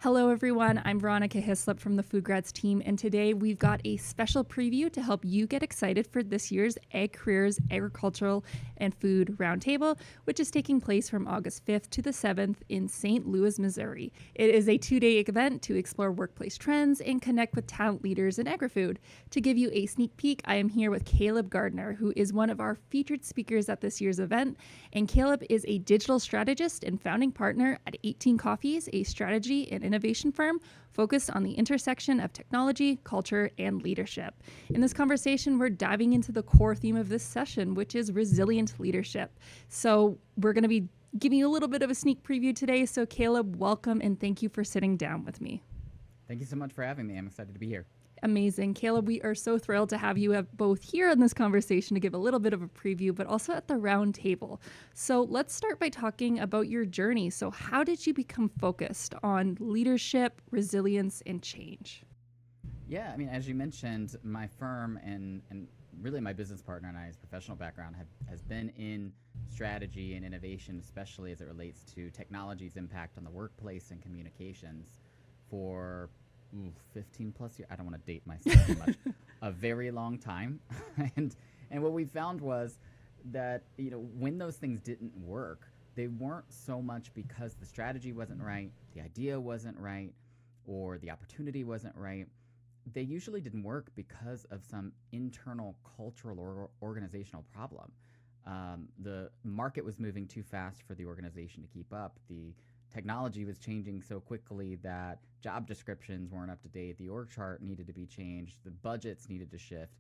Hello, everyone. I'm Veronica Hislop from the Food Grads team, and today we've got a special preview to help you get excited for this year's Ag Careers Agricultural and Food Roundtable, which is taking place from August 5th to the 7th in St. Louis, Missouri. It is a two-day event to explore workplace trends and connect with talent leaders in agri-food. To give you a sneak peek, I am here with Caleb Gardner, who is one of our featured speakers at this year's event, and Caleb is a digital strategist and founding partner at 18 Coffees, a strategy and innovation firm focused on the intersection of technology, culture, and leadership. In this conversation, we're diving into the core theme of this session, which is resilient leadership. So we're going to be giving you a little bit of a sneak preview today. So Caleb, welcome, and thank you for sitting down with me. Thank you so much for having me. I'm excited to be here. Amazing. Caleb, we are so thrilled to have you both here in this conversation to give a little bit of a preview, but also at the round table. So let's start by talking about your journey. So how did you become focused on leadership, resilience, and change? Yeah, I mean, as you mentioned, my firm and really my business partner and I's professional background has been in strategy and innovation, especially as it relates to technology's impact on the workplace and communications for 15 plus years. I don't want to date myself too much. A very long time. and what we found was that, when those things didn't work, they weren't so much because the strategy wasn't right, the idea wasn't right, or the opportunity wasn't right. They usually didn't work because of some internal cultural or organizational problem. The market was moving too fast for the organization to keep up. The technology was changing so quickly that job descriptions weren't up to date. The org chart needed to be changed. The budgets needed to shift.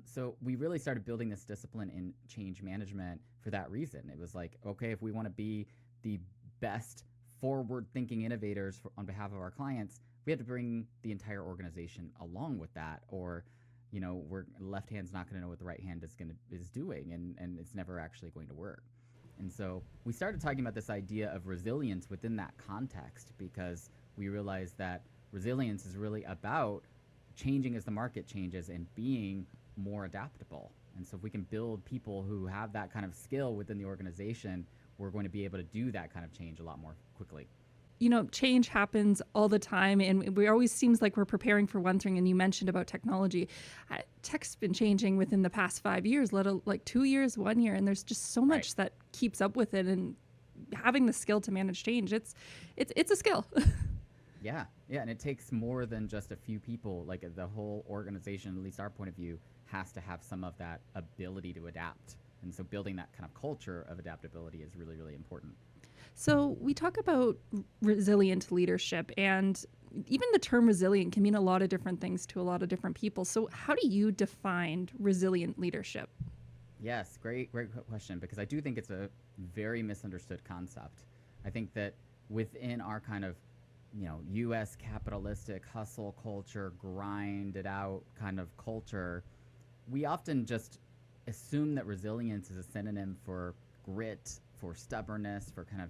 So we really started building this discipline in change management for that reason. It was like, okay, if we want to be the best forward-thinking innovators on behalf of our clients, we have to bring the entire organization along with that, or left hand's not going to know what the right hand is doing, and it's never actually going to work. And so we started talking about this idea of resilience within that context, because we realized that resilience is really about changing as the market changes and being more adaptable. And so if we can build people who have that kind of skill within the organization, we're going to be able to do that kind of change a lot more quickly. Change happens all the time, and we always seems like we're preparing for one thing. And you mentioned about technology. Tech's been changing within the past 5 years, like 2 years, 1 year, and there's just so much that keeps up with it. And having the skill to manage change, it's a skill. Yeah, and it takes more than just a few people. Like the whole organization, at least our point of view, has to have some of that ability to adapt. And so building that kind of culture of adaptability is really, really important. So we talk about resilient leadership, and even the term resilient can mean a lot of different things to a lot of different people. So how do you define resilient leadership? Yes, great question, because I do think it's a very misunderstood concept. I think that within our kind of, U.S. capitalistic hustle culture, grind it out kind of culture, we often just assume that resilience is a synonym for grit, for stubbornness, for kind of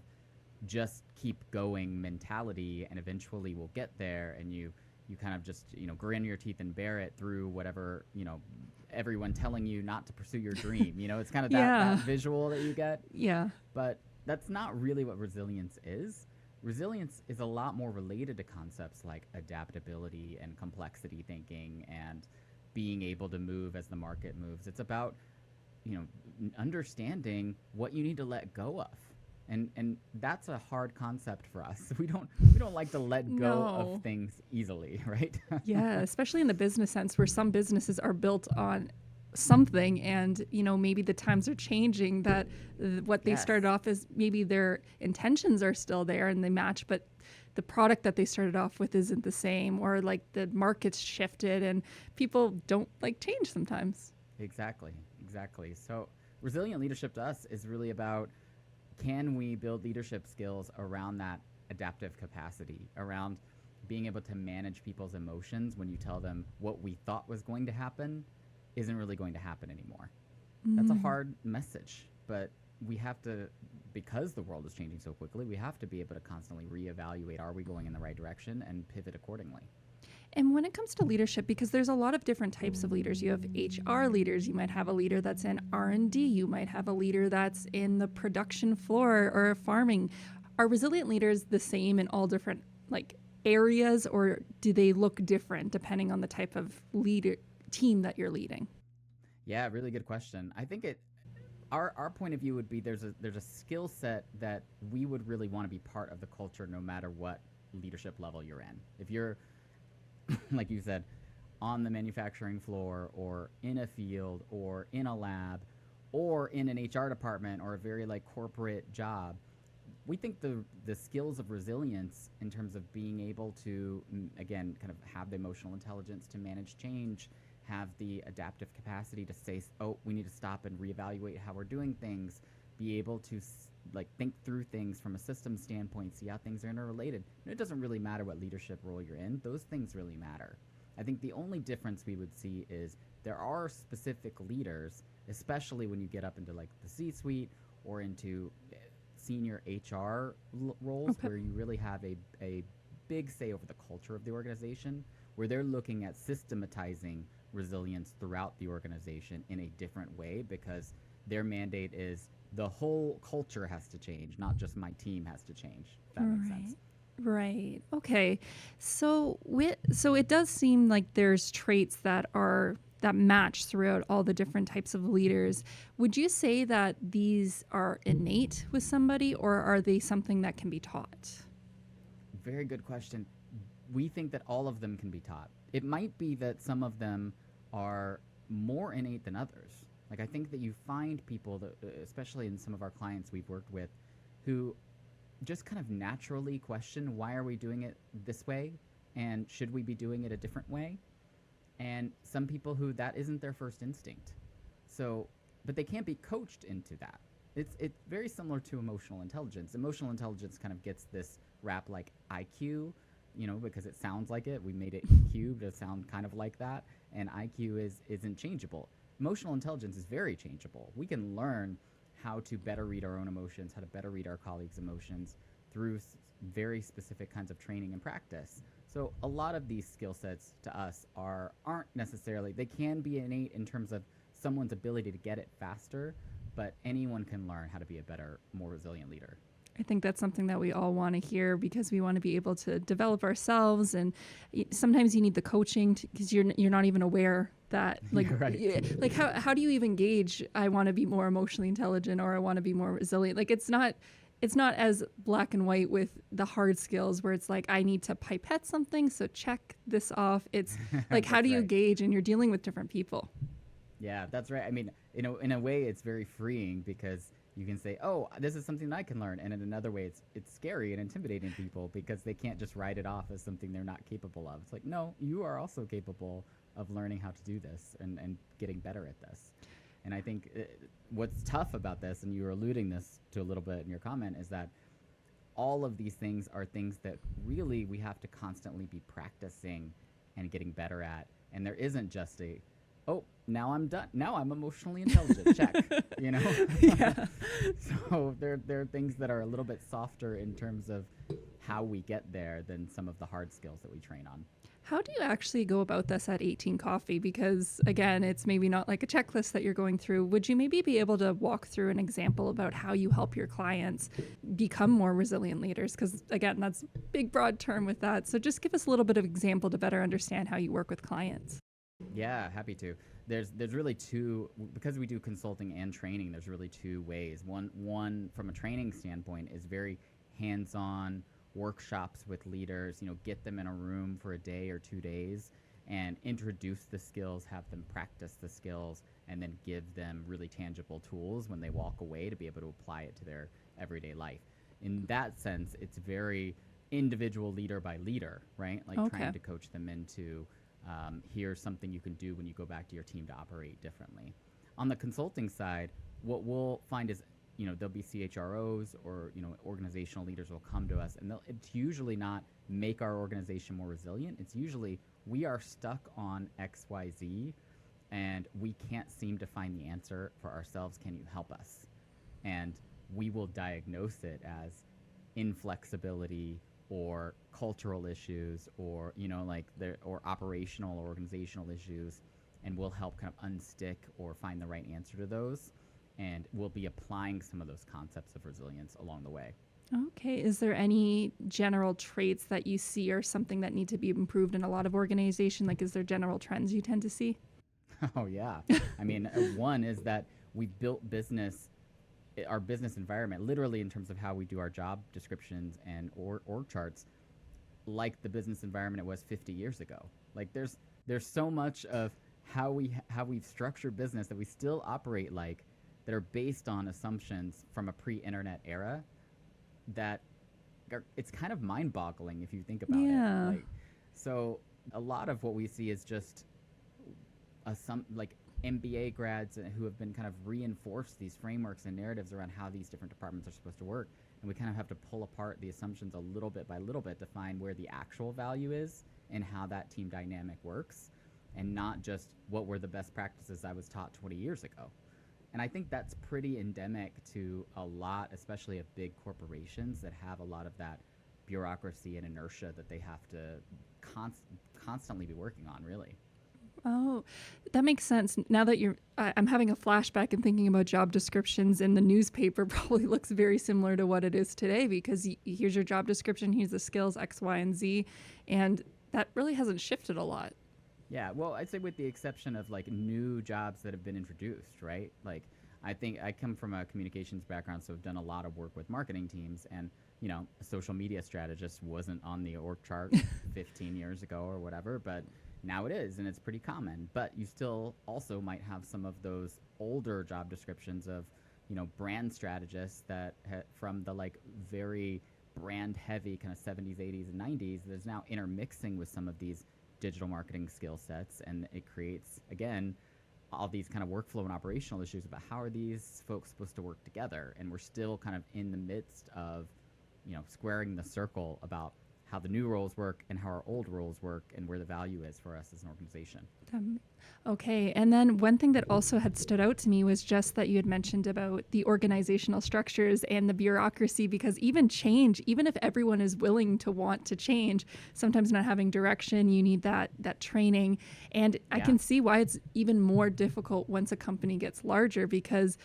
just keep going mentality, and eventually we'll get there, and you kind of just grin your teeth and bear it through whatever everyone telling you not to pursue your dream. It's kind of that visual that you get. Yeah. But that's not really what resilience is. Resilience is a lot more related to concepts like adaptability and complexity thinking and being able to move as the market moves. It's about understanding what you need to let go of. And that's a hard concept for us. We don't like to let go of things easily, right? Yeah, especially in the business sense, where some businesses are built on something, and maybe the times are changing, that what they started off as, maybe their intentions are still there and they match, but the product that they started off with isn't the same, or like the market's shifted, and people don't like change sometimes. Exactly. So resilient leadership to us is really about, can we build leadership skills around that adaptive capacity, around being able to manage people's emotions when you tell them what we thought was going to happen isn't really going to happen anymore. That's a hard message, but we have to, because the world is changing so quickly, we have to be able to constantly reevaluate, are we going in the right direction, and pivot accordingly. And when it comes to leadership, because there's a lot of different types of leaders. You have HR leaders. You might have a leader that's in R&D. You might have a leader that's in the production floor or farming. Are resilient leaders the same in all different areas, or do they look different depending on the type of team that you're leading? Yeah, really good question. I think our point of view would be there's a skill set that we would really want to be part of the culture no matter what leadership level you're in. If you're like you said, on the manufacturing floor or in a field or in a lab or in an HR department or a very like corporate job, we think the skills of resilience in terms of being able to again kind of have the emotional intelligence to manage change, have the adaptive capacity to say, oh, we need to stop and reevaluate how we're doing things, be able to like think through things from a system standpoint, see how things are interrelated. And it doesn't really matter what leadership role you're in; those things really matter. I think the only difference we would see is there are specific leaders, especially when you get up into like the C-suite or into senior HR roles, Okay. where you really have a big say over the culture of the organization, where they're looking at systematizing resilience throughout the organization in a different way because their mandate is the whole culture has to change, not just my team has to change. If that makes sense. Right. Okay. So so it does seem like there's traits that match throughout all the different types of leaders. Would you say that these are innate with somebody, or are they something that can be taught? Very good question. We think that all of them can be taught. It might be that some of them are more innate than others. Like I think that you find people that, especially in some of our clients we've worked with, who just kind of naturally question why are we doing it this way and should we be doing it a different way, and some people who that isn't their first instinct. So but they can't be coached into that. It's very similar to emotional intelligence. Emotional intelligence kind of gets this rap like IQ, because it sounds like it. We made it EQ to sound kind of like that, and IQ isn't changeable. Emotional intelligence is very changeable. We can learn how to better read our own emotions, how to better read our colleagues' emotions through very specific kinds of training and practice. So a lot of these skill sets to us aren't necessarily, they can be innate in terms of someone's ability to get it faster, but anyone can learn how to be a better, more resilient leader. I think that's something that we all want to hear because we want to be able to develop ourselves, and sometimes you need the coaching because you're not even aware that like Right. like how do you even gauge I want to be more emotionally intelligent or I want to be more resilient? Like it's not as black and white with the hard skills where it's like I need to pipette something, so check this off. It's like how do you Right. gauge, and you're dealing with different people. Yeah, that's right. I mean, in a way, it's very freeing because you can say, "Oh, this is something that I can learn," and in another way, it's scary and intimidating people because they can't just write it off as something they're not capable of. It's like, no, you are also capable of learning how to do this and getting better at this. And I think what's tough about this, and you were alluding this to a little bit in your comment, is that all of these things are things that really we have to constantly be practicing and getting better at. And there isn't just oh, now I'm done. Now I'm emotionally intelligent. Check. Yeah. So there are things that are a little bit softer in terms of how we get there than some of the hard skills that we train on. How do you actually go about this at 18 Coffee? Because again, it's maybe not like a checklist that you're going through. Would you maybe be able to walk through an example about how you help your clients become more resilient leaders? Because again, that's a big, broad term with that. So just give us a little bit of example to better understand how you work with clients. Yeah, happy to. There's really two, because we do consulting and training. There's really two ways. One from a training standpoint is very hands-on workshops with leaders. Get them in a room for a day or 2 days and introduce the skills, have them practice the skills, and then give them really tangible tools when they walk away to be able to apply it to their everyday life. In that sense, it's very individual leader by leader, right? Like Okay. trying to coach them into here's something you can do when you go back to your team to operate differently. On the consulting side, what we'll find is, there'll be CHROs or, organizational leaders will come to us, and it's usually not make our organization more resilient. It's usually we are stuck on XYZ and we can't seem to find the answer for ourselves. Can you help us? And we will diagnose it as inflexibility or cultural issues or or operational or organizational issues, and we'll help kind of unstick or find the right answer to those, and we'll be applying some of those concepts of resilience along the way. Okay. Is there any general traits that you see or something that need to be improved in a lot of organization? Like, is there general trends you tend to see? Oh yeah. I mean, one is that we built our business environment, literally in terms of how we do our job descriptions and org charts, like the business environment it was 50 years ago. Like there's so much of how we've structured business that we still operate like, that are based on assumptions from a pre-internet era, that it's kind of mind-boggling if you think about it. Yeah. Like, so a lot of what we see is just some like MBA grads who have been kind of reinforced these frameworks and narratives around how these different departments are supposed to work, and we kind of have to pull apart the assumptions a little bit by little bit to find where the actual value is and how that team dynamic works, and not just what were the best practices I was taught 20 years ago. And I think that's pretty endemic to a lot, especially of big corporations that have a lot of that bureaucracy and inertia that they have to constantly be working on, really. Oh, that makes sense. Now that I'm having a flashback and thinking about job descriptions in the newspaper probably looks very similar to what it is today because here's your job description, here's the skills X, Y, and Z. And that really hasn't shifted a lot. Yeah, well, I'd say with the exception of like new jobs that have been introduced, right? Like, I think I come from a communications background, so I've done a lot of work with marketing teams, and a social media strategist wasn't on the org chart 15 years ago or whatever, but now it is, and it's pretty common. But you still also might have some of those older job descriptions of, brand strategists that from the like very brand heavy kind of 70s, 80s, and 90s, that's now intermixing with some of these digital marketing skill sets, and it creates again all these kind of workflow and operational issues about how are these folks supposed to work together, and we're still kind of in the midst of squaring the circle about how the new roles work and how our old roles work and where the value is for us as an organization. Okay. And then one thing that also had stood out to me was just that you had mentioned about the organizational structures and the bureaucracy, because even change, even if everyone is willing to want to change, sometimes not having direction, you need that training. And I can see why it's even more difficult once a company gets larger, because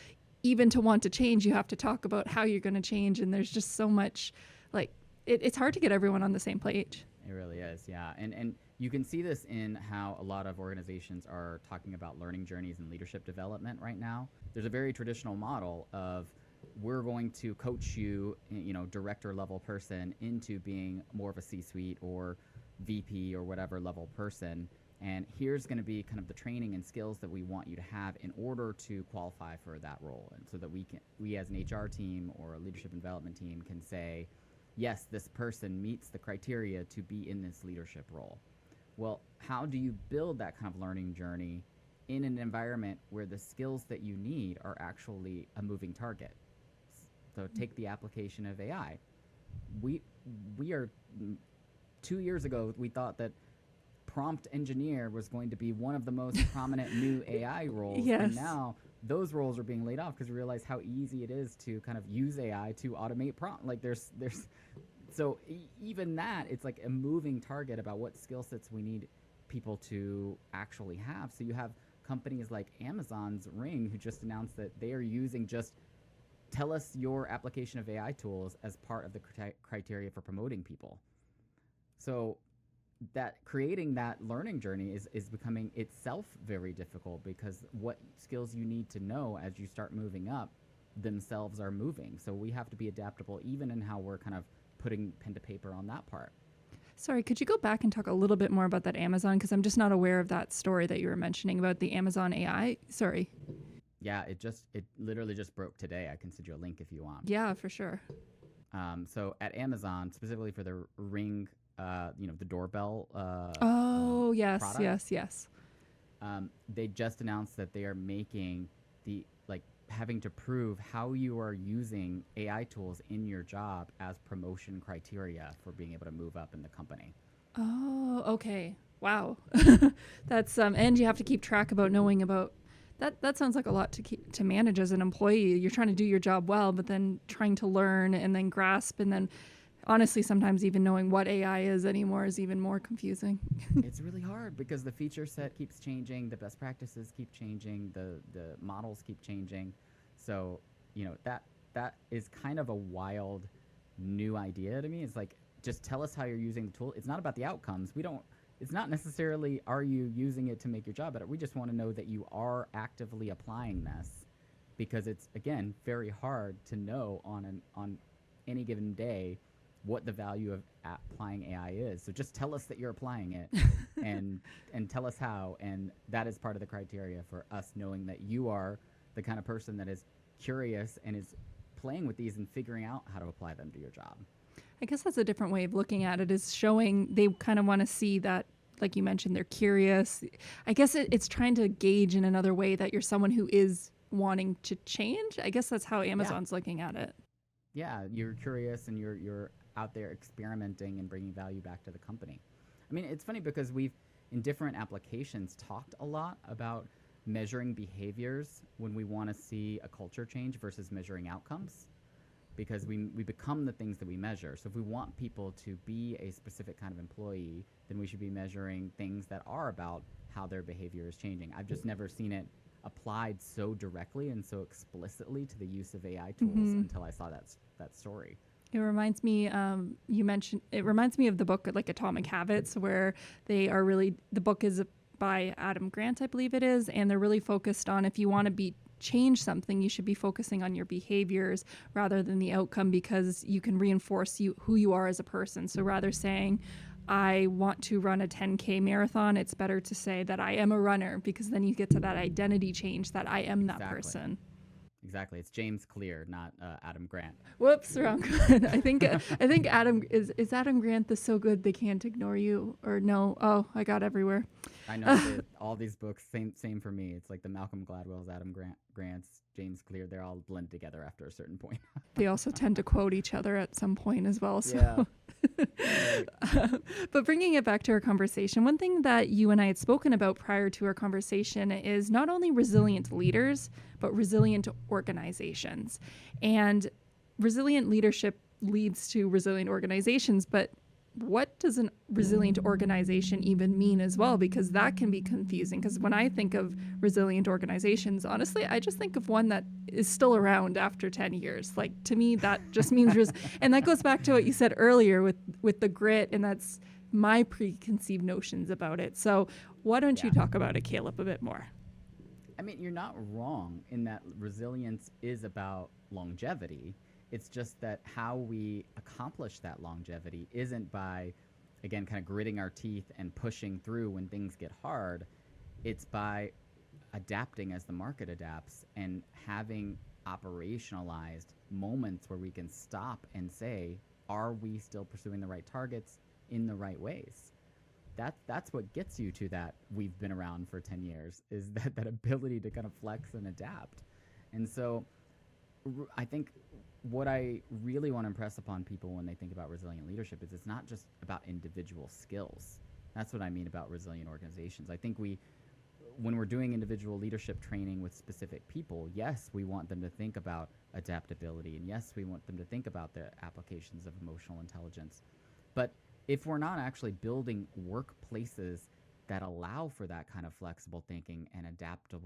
even to want to change, you have to talk about how you're going to change. And there's just so much like, it's hard to get everyone on the same page. It really is, yeah. And you can see this in how a lot of organizations are talking about learning journeys and leadership development right now. There's a very traditional model of, we're going to coach you, director level person into being more of a C-suite or VP or whatever level person. And here's going to be kind of the training and skills that we want you to have in order to qualify for that role. And so that we as an HR team or a leadership and development team can say, yes, this person meets the criteria to be in this leadership role. Well, how do you build that kind of learning journey in an environment where the skills that you need are actually a moving target? So take the application of AI. We are 2 years ago, we thought that prompt engineer was going to be one of the most prominent new AI roles. Yes. And now those roles are being laid off because we realize how easy it is to kind of use AI to automate prompt. Like so even that, it's like a moving target about what skill sets we need people to actually have. So you have companies like Amazon's Ring, who just announced that they are using just tell us your application of AI tools as part of the criteria for promoting people. So that creating that learning journey is becoming itself very difficult, because what skills you need to know as you start moving up themselves are moving. So we have to be adaptable even in how we're kind of putting pen to paper on that part. Sorry, could you go back and talk a little bit more about that Amazon? Because I'm just not aware of that story that you were mentioning about the Amazon AI. Sorry. Yeah, it literally just broke today. I can send you a link if you want. Yeah, for sure. So at Amazon, specifically for the Ring, the doorbell. Yes, product, yes. They just announced that they are making having to prove how you are using AI tools in your job as promotion criteria for being able to move up in the company. Oh, okay. Wow. That's and you have to keep track about knowing about that. That sounds like a lot to manage as an employee. You're trying to do your job well, but then trying to learn and then grasp, and then honestly, sometimes even knowing what AI is anymore is even more confusing. It's really hard because the feature set keeps changing, the best practices keep changing, the models keep changing. So, that is kind of a wild new idea to me. It's like, just tell us how you're using the tool. It's not about the outcomes. It's not necessarily, are you using it to make your job better? We just want to know that you are actively applying this, because it's, again, very hard to know on any given day what the value of applying AI is. So just tell us that you're applying it and tell us how. And that is part of the criteria for us knowing that you are the kind of person that is curious and is playing with these and figuring out how to apply them to your job. I guess that's a different way of looking at it, is showing they kind of want to see that, like you mentioned, they're curious. I guess it's trying to gauge in another way that you're someone who is wanting to change. I guess that's how Amazon's looking at it. Yeah, you're curious and you're out there experimenting and bringing value back to the company. I mean, it's funny because we've, in different applications, talked a lot about measuring behaviors when we want to see a culture change versus measuring outcomes, because we become the things that we measure. So if we want people to be a specific kind of employee, then we should be measuring things that are about how their behavior is changing. I've just never seen it applied so directly and so explicitly to the use of AI tools until I saw that story. It reminds me, it reminds me of the book, like Atomic Habits, where they are really, the book is by Adam Grant, I believe it is, and they're really focused on, if you want to change something, you should be focusing on your behaviors rather than the outcome, because you can reinforce who you are as a person. So rather saying, I want to run a 10K marathon, it's better to say that I am a runner, because then you get to that identity change that I am that person. Exactly. It's James Clear, not Adam Grant. Whoops, wrong one. I think Adam is Adam Grant the So Good They Can't Ignore You, or no? Oh, I got everywhere. I know all these books, same for me. It's like the Malcolm Gladwell's, Adam Grant's, James Clear. They're all blend together after a certain point. They also tend to quote each other at some point as well. So. Yeah. But bringing it back to our conversation, one thing that you and I had spoken about prior to our conversation is not only resilient leaders, but resilient organizations. And resilient leadership leads to resilient organizations, but what does a resilient organization even mean as well? Because that can be confusing. Because when I think of resilient organizations, honestly, I just think of one that is still around after 10 years. Like, to me, that just means, and that goes back to what you said earlier with the grit, and that's my preconceived notions about it. So why don't you talk about it, Caleb, a bit more? I mean, you're not wrong in that resilience is about longevity. It's just that how we accomplish that longevity isn't by, again, kind of gritting our teeth and pushing through when things get hard. It's by adapting as the market adapts and having operationalized moments where we can stop and say, are we still pursuing the right targets in the right ways? That's what gets you to that we've been around for 10 years, is that ability to kind of flex and adapt. And so I think what I really want to impress upon people when they think about resilient leadership is it's not just about individual skills. That's what I mean about resilient organizations. I think when we're doing individual leadership training with specific people, yes, we want them to think about adaptability, and yes, we want them to think about the applications of emotional intelligence. But if we're not actually building workplaces that allow for that kind of flexible thinking and adaptive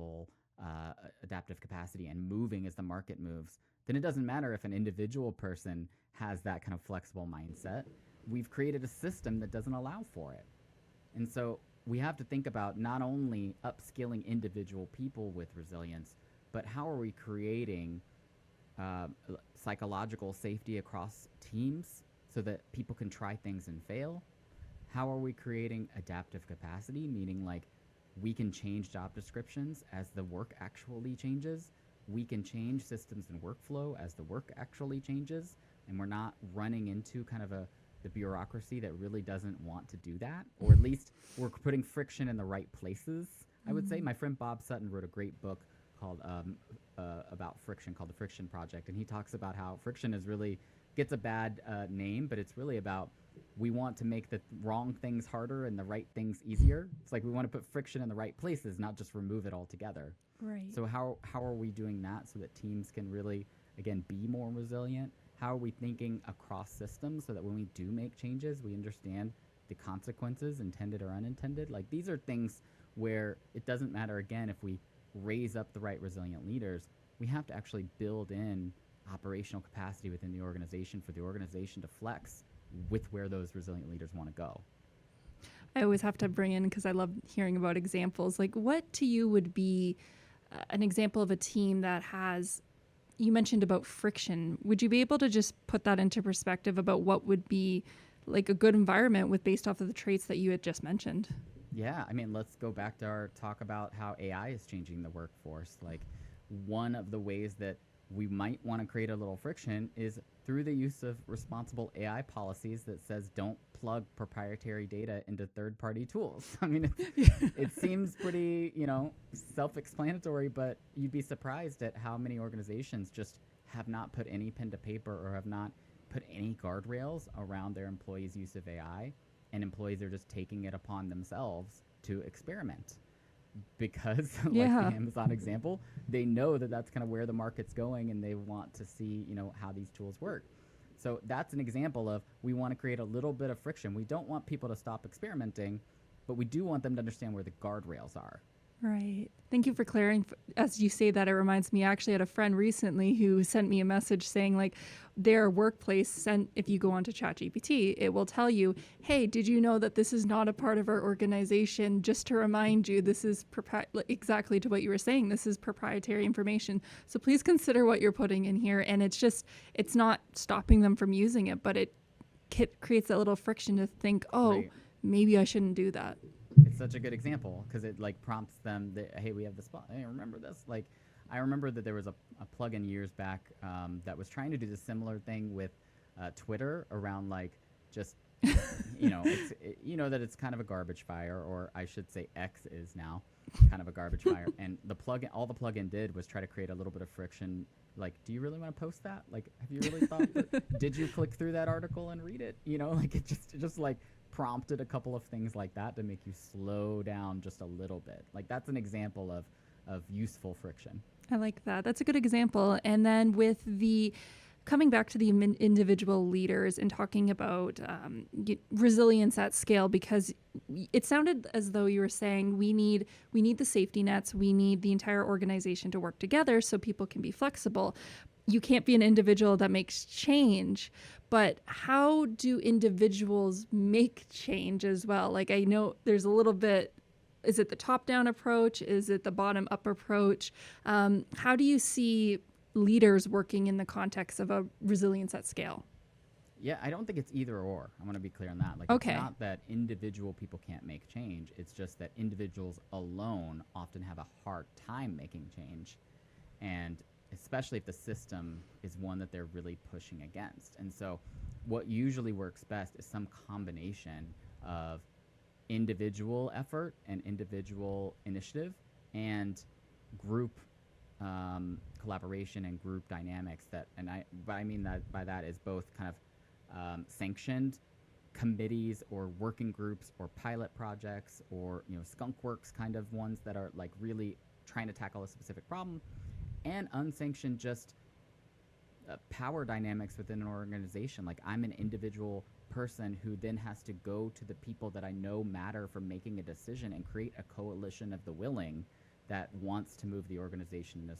capacity and moving as the market moves, then it doesn't matter if an individual person has that kind of flexible mindset. We've created a system that doesn't allow for it. And so we have to think about not only upskilling individual people with resilience, but how are we creating psychological safety across teams so that people can try things and fail? How are we creating adaptive capacity, meaning like we can change job descriptions as the work actually changes? We can change systems and workflow as the work actually changes, and we're not running into kind of the bureaucracy that really doesn't want to do that, or at least we're putting friction in the right places. I would say my friend Bob Sutton wrote a great book called about friction, called The Friction Project, and he talks about how friction is really gets a bad name, but it's really about we want to make the wrong things harder and the right things easier. It's like we want to put friction in the right places, not just remove it altogether. Right. So how are we doing that so that teams can really, again, be more resilient? How are we thinking across systems so that when we do make changes, we understand the consequences, intended or unintended? Like, these are things where it doesn't matter, again, if we raise up the right resilient leaders, we have to actually build in operational capacity within the organization for the organization to flex with where those resilient leaders want to go. I always have to bring in, because I love hearing about examples, like what to you would be an example of a team that has, you mentioned about friction. Would you be able to just put that into perspective about what would be like a good environment with based off of the traits that you had just mentioned? Yeah, I mean, let's go back to our talk about how AI is changing the workforce. Like, one of the ways that we might want to create a little friction is through the use of responsible AI policies that says don't plug proprietary data into third-party tools. I mean, it seems pretty, self-explanatory, but you'd be surprised at how many organizations just have not put any pen to paper or have not put any guardrails around their employees' use of AI, and employees are just taking it upon themselves to experiment. Because like the Amazon example, they know that that's kind of where the market's going, and they want to see, how these tools work. So that's an example of, we want to create a little bit of friction. We don't want people to stop experimenting, but we do want them to understand where the guardrails are. Right. Thank you for clarifying. As you say that, it reminds me, I actually had a friend recently who sent me a message saying like their workplace if you go onto ChatGPT, it will tell you, hey, did you know that this is not a part of our organization? Just to remind you, this is exactly to what you were saying. This is proprietary information. So please consider what you're putting in here. And it's not stopping them from using it, but it creates that little friction to think, maybe I shouldn't do that. It's such a good example because it like prompts them that, hey, we have this spot. Hey, remember this? Like, I remember that there was a plugin years back that was trying to do the similar thing with Twitter around like just, that it's kind of a garbage fire, or I should say X is now kind of a garbage fire. And all the plugin did was try to create a little bit of friction. Like, do you really want to post that? Like, have you really thought that? Did you click through that article and read it? Like it just like prompted a couple of things like that to make you slow down just a little bit. Like, that's an example of useful friction. I like that. That's a good example. And then with coming back to the individual leaders and talking about resilience at scale, because it sounded as though you were saying we need the safety nets, we need the entire organization to work together so people can be flexible. You can't be an individual that makes change, but how do individuals make change as well? Like, I know there's a little bit, is it the top-down approach? Is it the bottom-up approach? How do you see leaders working in the context of a resilience at scale? Yeah, I don't think it's either or. I want to be clear on that. Like, okay. It's not that individual people can't make change. It's just that individuals alone often have a hard time making change. And especially if the system is one that they're really pushing against. And so what usually works best is some combination of individual effort and individual initiative and group collaboration and group dynamics what I mean by that is both kind of sanctioned committees or working groups or pilot projects or skunk works kind of ones that are like really trying to tackle a specific problem, and unsanctioned just power dynamics within an organization. Like, I'm an individual person who then has to go to the people that I know matter for making a decision and create a coalition of the willing that wants to move the organization in a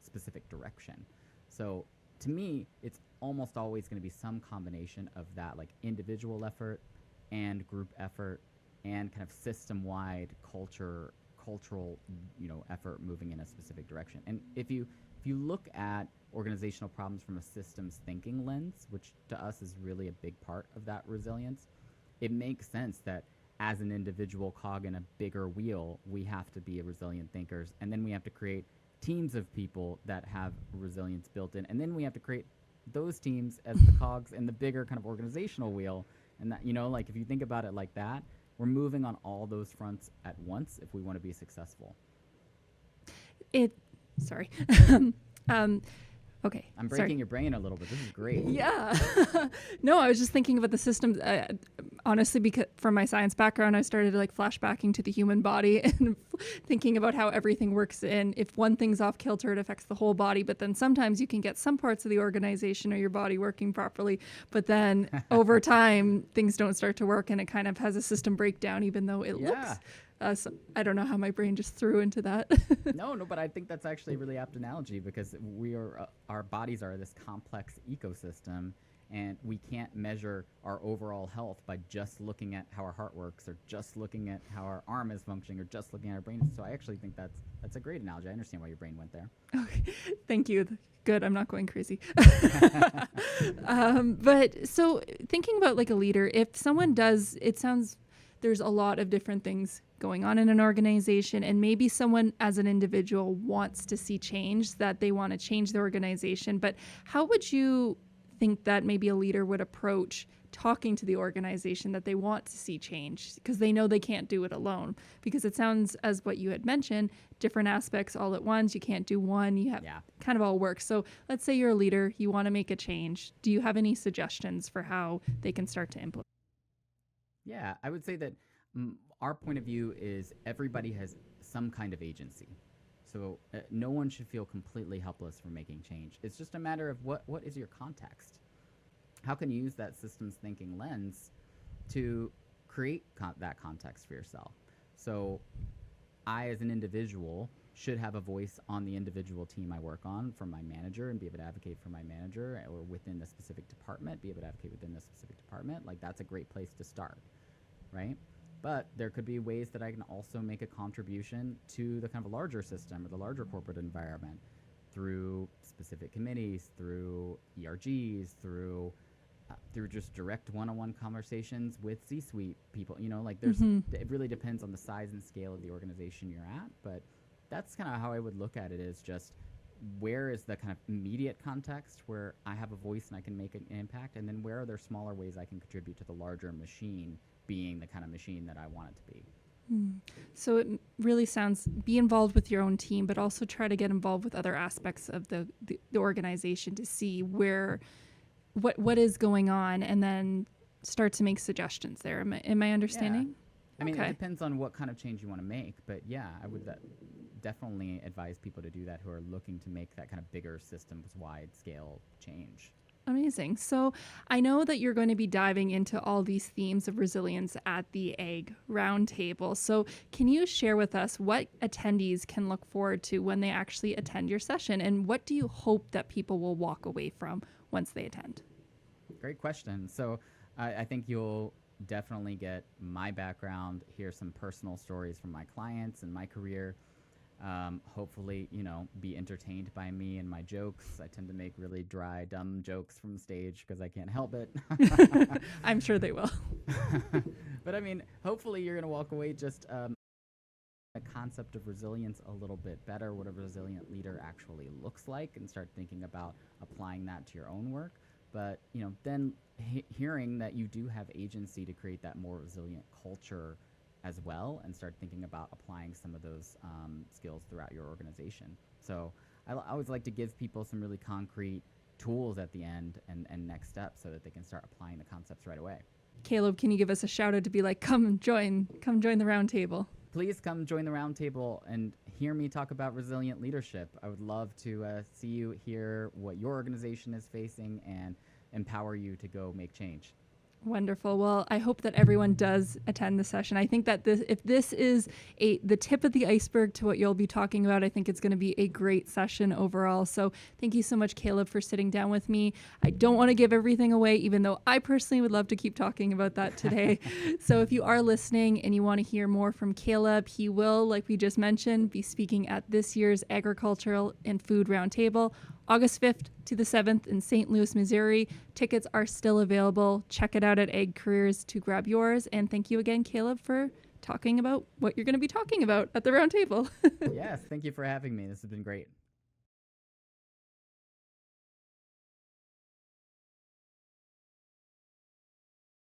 specific direction. So to me, it's almost always going to be some combination of that, like individual effort and group effort and kind of system-wide cultural effort moving in a specific direction. And if you look at organizational problems from a systems thinking lens, which to us is really a big part of that resilience, it makes sense that as an individual cog in a bigger wheel, we have to be resilient thinkers, and then we have to create teams of people that have resilience built in, and then we have to create those teams as the cogs in the bigger kind of organizational wheel. And that, like if you think about it like that, we're moving on all those fronts at once if we want to be successful. Sorry. Okay. I'm breaking your brain a little bit. This is great. Yeah. No, I was just thinking about the systems. Honestly, because from my science background, I started like flashbacking to the human body and thinking about how everything works. And if one thing's off kilter, it affects the whole body. But then sometimes you can get some parts of the organization or your body working properly. But then over time, things don't start to work and it kind of has a system breakdown, even though it looks So I don't know how my brain just threw into that. No, but I think that's actually a really apt analogy because our bodies are this complex ecosystem, and we can't measure our overall health by just looking at how our heart works, or just looking at how our arm is functioning, or just looking at our brain. So I actually think that's a great analogy. I understand why your brain went there. Okay, thank you. Good. I'm not going crazy. But so thinking about like a leader, if someone does, it sounds there's a lot of different things going on in an organization, and maybe someone as an individual wants to see change, that they want to change the organization. But how would you think that maybe a leader would approach talking to the organization that they want to see change, because they know they can't do it alone? Because it sounds, as what you had mentioned, different aspects all at once. You can't do one. You have kind of all work. So let's say you're a leader, you want to make a change. Do you have any suggestions for how they can start to implement? Yeah, I would say that our point of view is everybody has some kind of agency. So no one should feel completely helpless for making change. It's just a matter of what is your context. How can you use that systems thinking lens to create that context for yourself? So I, as an individual, should have a voice on the individual team I work on for my manager, and be able to advocate for my manager, or within the specific department, be able to advocate within the specific department. Like, that's a great place to start, right? But there could be ways that I can also make a contribution to the kind of larger system or the larger corporate environment through specific committees, through ERGs, through just direct one-on-one conversations with C-suite people. Like it really depends on the size and scale of the organization you're at. But that's kind of how I would look at it, is just where is the kind of immediate context where I have a voice and I can make an impact, and then where are there smaller ways I can contribute to the larger machine being the kind of machine that I want it to be. So it really sounds, be involved with your own team, but also try to get involved with other aspects of the organization to see what is going on, and then start to make suggestions there. Am I understanding? Yeah. I mean, it depends on what kind of change you want to make, but yeah, I would definitely advise people to do that who are looking to make that kind of bigger systems-wide scale change. Amazing. So I know that you're going to be diving into all these themes of resilience at the Ag Roundtable. So can you share with us what attendees can look forward to when they actually attend your session, and what do you hope that people will walk away from once they attend? Great question. So I think you'll definitely get my background, hear some personal stories from my clients and my career. Hopefully, be entertained by me and my jokes. I tend to make really dry, dumb jokes from the stage because I can't help it. I'm sure they will. But I mean, hopefully you're going to walk away just the concept of resilience a little bit better, what a resilient leader actually looks like, and start thinking about applying that to your own work. But, then hearing that you do have agency to create that more resilient culture as well, and start thinking about applying some of those skills throughout your organization. So I always like to give people some really concrete tools at the end and next steps, so that they can start applying the concepts right away. Caleb, can you give us a shout out to be like, come join the roundtable? Please come join the roundtable and hear me talk about resilient leadership. I would love to see you, hear what your organization is facing, and empower you to go make change. Wonderful. Well, I hope that everyone does attend the session. I think that if this is the tip of the iceberg to what you'll be talking about, I think it's going to be a great session overall. So thank you so much, Caleb, for sitting down with me. I don't want to give everything away, even though I personally would love to keep talking about that today. So if you are listening and you want to hear more from Caleb, he will, like we just mentioned, be speaking at this year's Agricultural and Food Roundtable, August 5th to the 7th in St. Louis, Missouri. Tickets are still available. Check it out at Ag Careers to grab yours. And thank you again, Caleb, for talking about what you're going to be talking about at the roundtable. Yes, thank you for having me. This has been great.